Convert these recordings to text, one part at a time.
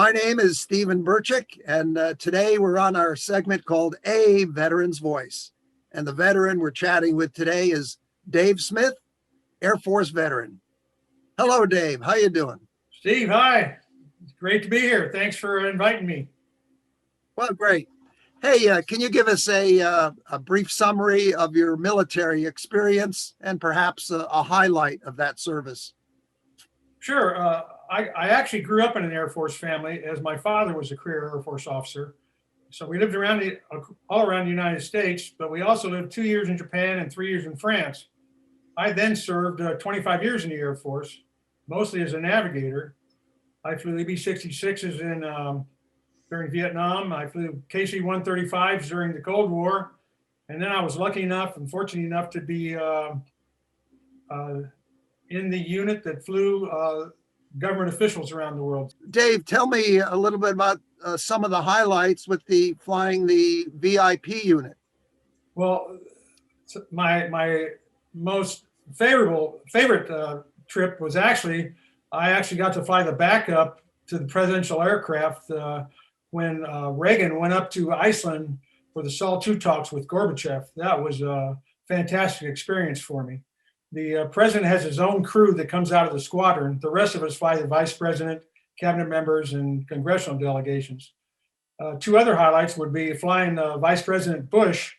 My name is Stephen Burchick, and today we're on our segment called A Veteran's Voice. And the veteran we're chatting with today is Dave Smith, Air Force veteran. Hello, Dave. How you doing? Steve, hi. It's great to be here. Thanks for inviting me. Well, great. Hey, can you give us a brief summary of your military experience and perhaps a highlight of that service? Sure. I actually grew up in an Air Force family as my father was a career Air Force officer. So we lived all around the United States, but we also lived 2 years in Japan and 3 years in France. I then served 25 years in the Air Force, mostly as a navigator. I flew the B-66s during Vietnam. I flew KC-135s during the Cold War. And then I was lucky enough and fortunate enough to be in the unit that flew government officials around the world. Dave, tell me a little bit about some of the highlights with the flying the VIP unit. Well, my most favorite trip was I actually got to fly the backup to the presidential aircraft when Reagan went up to Iceland for the SAL 2 talks with Gorbachev. That was a fantastic experience for me. The president has his own crew that comes out of the squadron. The rest of us fly the vice president, cabinet members, and congressional delegations. Two other highlights would be flying Vice President Bush.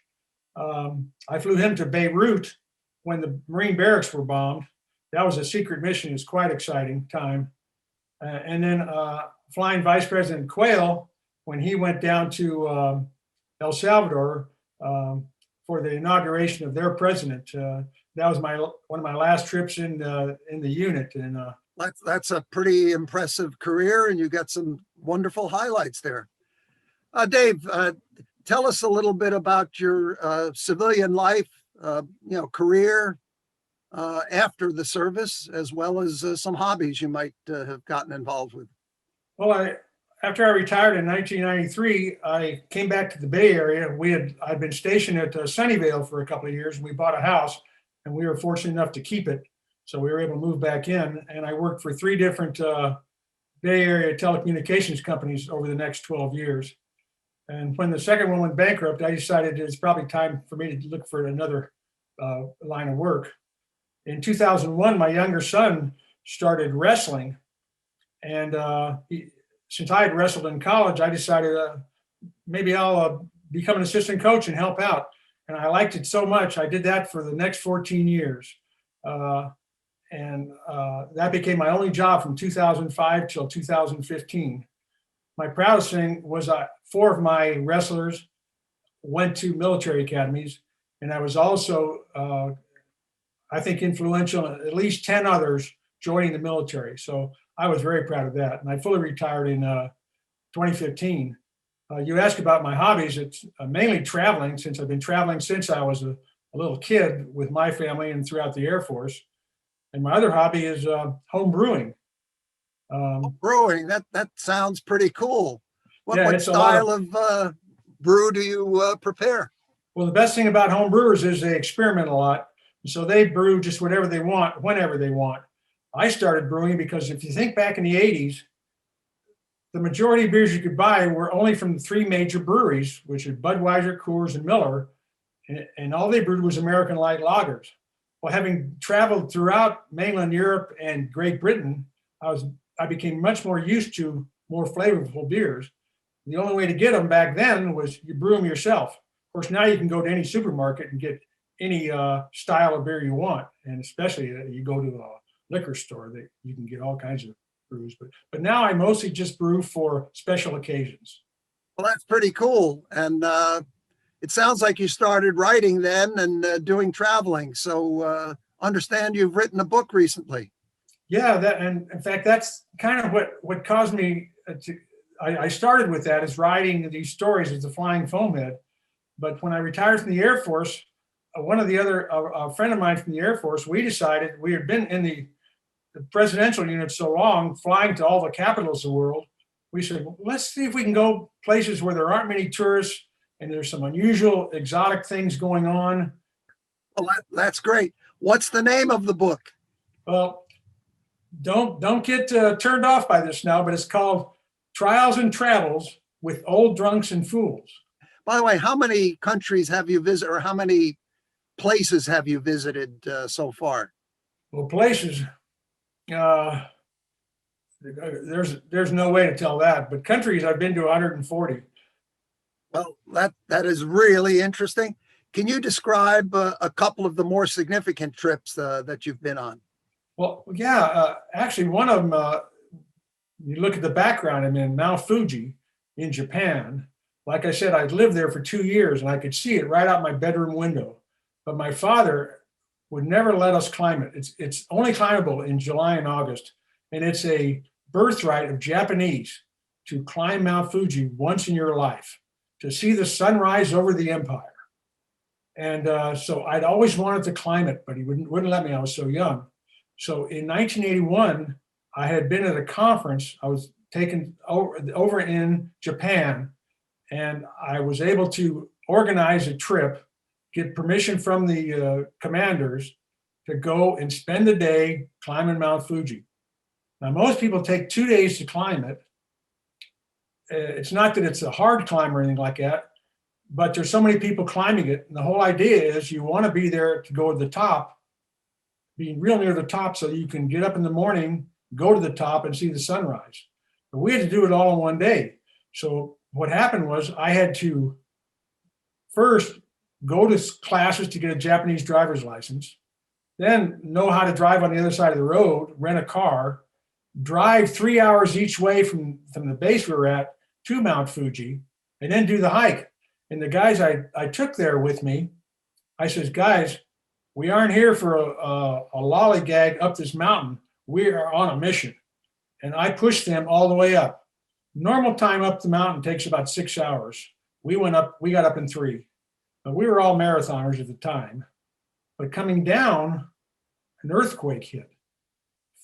I flew him to Beirut when the Marine barracks were bombed. That was a secret mission. It was quite exciting time. And then flying Vice President Quayle when he went down to El Salvador for the inauguration of their president. That was one of my last trips in the unit. And that's a pretty impressive career, and you got some wonderful highlights there. Dave, tell us a little bit about your civilian life, career after the service, as well as some hobbies you might have gotten involved with. Well, after I retired in 1993, I came back to the Bay Area. I'd been stationed at Sunnyvale for a couple of years. We bought a house, and we were fortunate enough to keep it. So we were able to move back in, and I worked for 3 different Bay Area telecommunications companies over the next 12 years. And when the second one went bankrupt, I decided it's probably time for me to look for another line of work. In 2001, my younger son started wrestling. And since I had wrestled in college, I decided maybe I'll become an assistant coach and help out. And I liked it so much, I did that for the next 14 years. And that became my only job from 2005 till 2015. My proudest thing was 4 of my wrestlers went to military academies, and I was also, I think, influential in at least 10 others joining the military. So I was very proud of that. And I fully retired in 2015. You asked about my hobbies. It's mainly traveling, since I've been traveling since I was a little kid with my family and throughout the Air Force. And my other hobby is home brewing. Brewing, that sounds pretty cool. What style of brew do you prepare? Well, the best thing about home brewers is they experiment a lot. So they brew just whatever they want, whenever they want. I started brewing because if you think back in the 80s, the majority of beers you could buy were only from the 3 major breweries, which are Budweiser, Coors, and Miller. And all they brewed was American light lagers. Well, having traveled throughout mainland Europe and Great Britain, I became much more used to more flavorful beers. The only way to get them back then was you brew them yourself. Of course, now you can go to any supermarket and get any style of beer you want. And especially you go to a liquor store, that you can get all kinds of brews. But now I mostly just brew for special occasions. Well, that's pretty cool. And it sounds like you started writing then and doing traveling. So understand you've written a book recently. Yeah, and in fact, that's kind of what caused me I started with that, is writing these stories as a flying foamhead. But when I retired from the Air Force, a friend of mine from the Air Force, we decided, we had been in the presidential unit so long, flying to all the capitals of the world. We said, well, let's see if we can go places where there aren't many tourists and there's some unusual, exotic things going on. Well, that's great. What's the name of the book? Well, don't get turned off by this now, but it's called Trials and Travels with Old Drunks and Fools. By the way, how many countries have you visited, or how many places have you visited so far? Well, places, uh, there's no way to tell that, but countries I've been to 140. Well, that is really interesting. Can you describe a couple of the more significant trips that you've been on? Well, yeah, actually, one of them, you look at the background, I'm in Mount Fuji in Japan. Like I said, I'd lived there for 2 years and I could see it right out my bedroom window. But my father would never let us climb it. It's only climbable in July and August. And it's a birthright of Japanese to climb Mount Fuji once in your life, to see the sunrise over the empire. And so I'd always wanted to climb it, but he wouldn't let me. I was so young. So in 1981, I had been at a conference. I was taken over in Japan, and I was able to organize a trip, get permission from the commanders to go and spend a day climbing Mount Fuji. Now, most people take 2 days to climb it. It's not that it's a hard climb or anything like that, but there's so many people climbing it. And the whole idea is you want to be there to go to the top, being real near the top so you can get up in the morning, go to the top and see the sunrise. But we had to do it all in one day. So what happened was I had to first go to classes to get a Japanese driver's license, then know how to drive on the other side of the road, rent a car, drive 3 hours each way from the base we were at to Mount Fuji, and then do the hike. And the guys I took there with me, I says, guys, we aren't here for a lollygag up this mountain. We are on a mission. And I pushed them all the way up. Normal time up the mountain takes about 6 hours. We got up in 3. But we were all marathoners at the time. But coming down, an earthquake hit,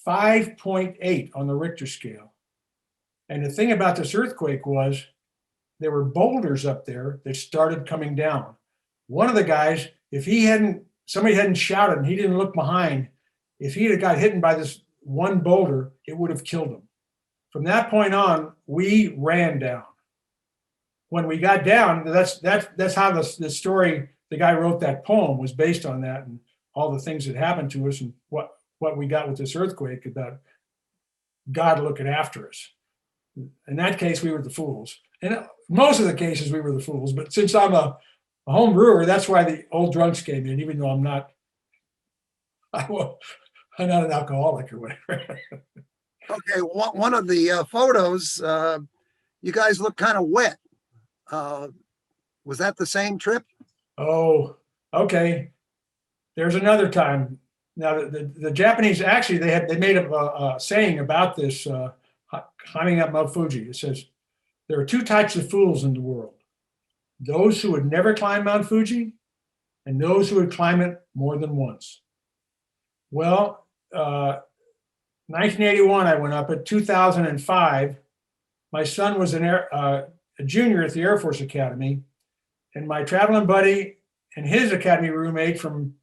5.8 on the Richter scale. And the thing about this earthquake was there were boulders up there that started coming down. One of the guys, if somebody hadn't shouted and he didn't look behind, if he had got hit by this one boulder, it would have killed him. From that point on, we ran down. When we got down, that's how the story, the guy wrote that poem was based on that and all the things that happened to us and what we got with this earthquake about God looking after us. In that case, we were the fools. And most of the cases, we were the fools. But since I'm a home brewer, that's why the old drunks came in, even though I'm not an alcoholic or whatever. Okay, one of the photos, you guys look kind of wet. Was that the same trip? Oh, okay. There's another time. Now, the Japanese, actually, they made a saying about this climbing up Mount Fuji. It says, there are 2 types of fools in the world. Those who would never climb Mount Fuji and those who would climb it more than once. Well, 1981, I went up it. 2005, my son was a junior at the Air Force Academy, and my traveling buddy and his academy roommate from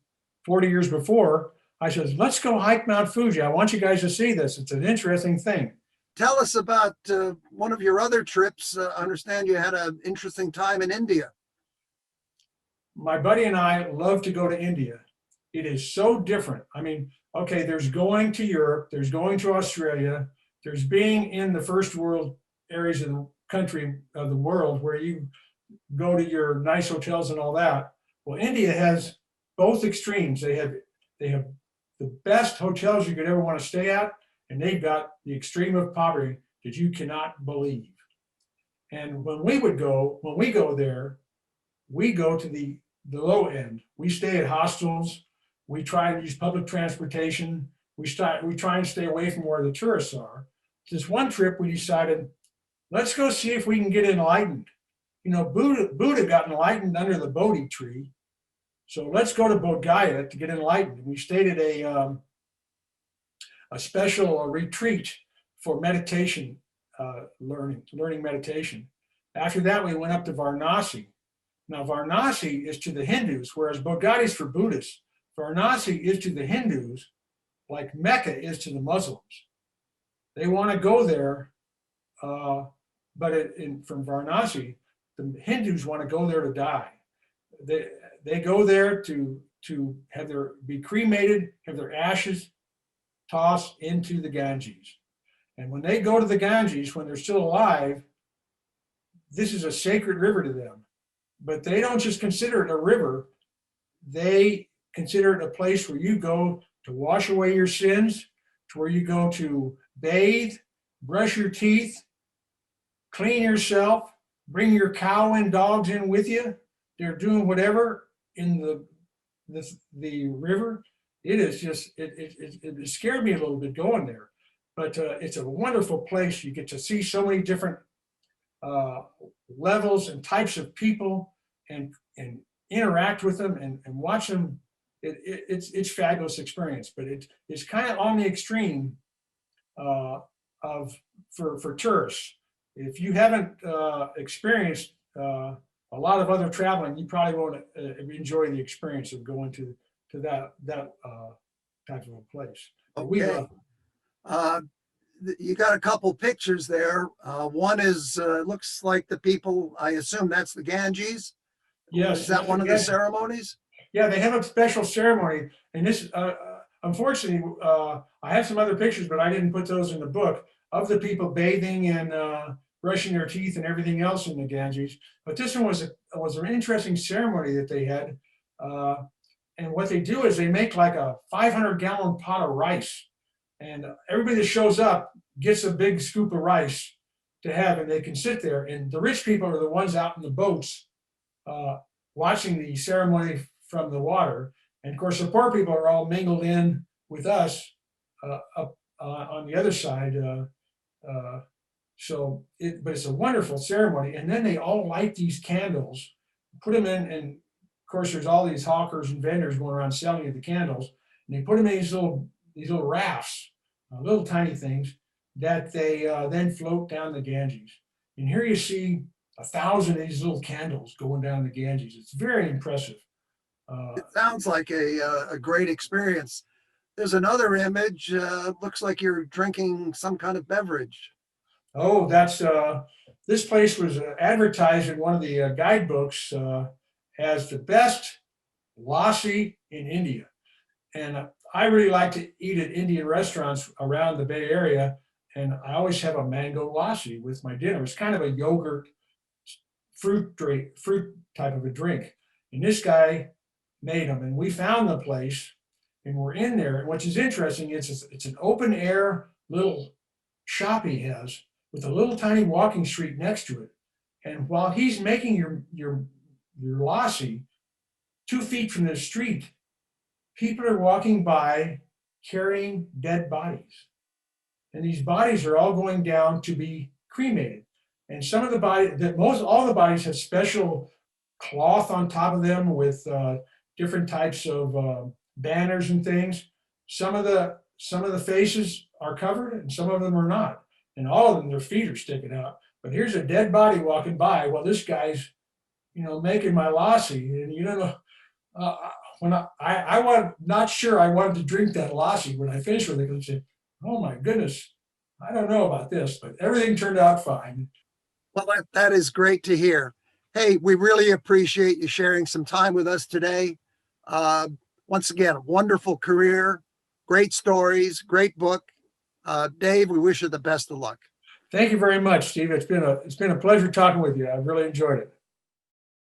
40 years before, I said, let's go hike Mount Fuji. I want you guys to see this. It's an interesting thing. Tell us about one of your other trips. I understand you had an interesting time in India. My buddy and I love to go to India. It is so different. I mean, okay, there's going to Europe, there's going to Australia, there's being in the first world areas of the country of the world where you go to your nice hotels and all that. Well, India has both extremes. They have the best hotels you could ever want to stay at, and they've got the extreme of poverty that you cannot believe. And when we go there, we go to the low end. We stay at hostels. We try and use public transportation. We try and stay away from where the tourists are. This one trip, we decided, let's go see if we can get enlightened. You know, Buddha got enlightened under the Bodhi tree. So let's go to Bodh Gaya to get enlightened. We stayed at a special retreat for meditation, learning meditation. After that, we went up to Varanasi. Now, Varanasi is to the Hindus, whereas Bodh Gaya is for Buddhists. Varanasi is to the Hindus like Mecca is to the Muslims. They want to go there But from Varanasi, the Hindus want to go there to die. They go there to be cremated, have their ashes tossed into the Ganges. And when they go to the Ganges, when they're still alive, this is a sacred river to them. But they don't just consider it a river. They consider it a place where you go to wash away your sins, to where you go to bathe, brush your teeth, clean yourself, bring your cow and dogs in with you. They're doing whatever in the river. It is just, it scared me a little bit going there, but it's a wonderful place. You get to see so many different levels and types of people, and interact with them and watch them. It's fabulous experience, but it's kind of on the extreme for tourists. If you haven't experienced a lot of other traveling, you probably won't enjoy the experience of going to that type of a place. Okay. You got a couple pictures there. One is looks like the people. I assume that's the Ganges. Yes. Is that one of the ceremonies? Yeah, they have a special ceremony, and this, unfortunately, I have some other pictures, but I didn't put those in the book of the people bathing and brushing their teeth and everything else in the Ganges. But this one was an interesting ceremony that they had, and what they do is they make like a 500-gallon pot of rice, and everybody that shows up gets a big scoop of rice to have, and they can sit there. And the rich people are the ones out in the boats watching the ceremony from the water. And of course, the poor people are all mingled in with us up on the other side. But it's a wonderful ceremony. And then they all light these candles, put them in, and of course, there's all these hawkers and vendors going around selling you the candles, and they put them in these little rafts, little tiny things that they then float down the Ganges. And here you see 1,000 of these little candles going down the Ganges. It's very impressive. It sounds like a great experience. There's another image. Looks like you're drinking some kind of beverage. Oh, that's this place was advertised in one of the guidebooks as the best lassi in India. And I really like to eat at Indian restaurants around the Bay Area, and I always have a mango lassi with my dinner. It's kind of a yogurt fruit type of a drink. And this guy made them, and we found the place, and we're in there. And which is interesting, it's an open air little shop he has with a little tiny walking street next to it. And while he's making your lassi, 2 feet from the street, people are walking by carrying dead bodies. And these bodies are all going down to be cremated. And some of the bodies, all the bodies have special cloth on top of them with different types of banners and things. Some of the faces are covered, and some of them are not. And all of them, their feet are sticking out. But here's a dead body walking by while this guy's, making my lassi. And when I was not sure I wanted to drink that lassi when I finished with it, because I said, oh my goodness, I don't know about this, but everything turned out fine. Well, that is great to hear. Hey, we really appreciate you sharing some time with us today. Once again, a wonderful career, great stories, great book. Dave, we wish you the best of luck. Thank you very much, Steve. It's been a pleasure talking with you. I've really enjoyed it.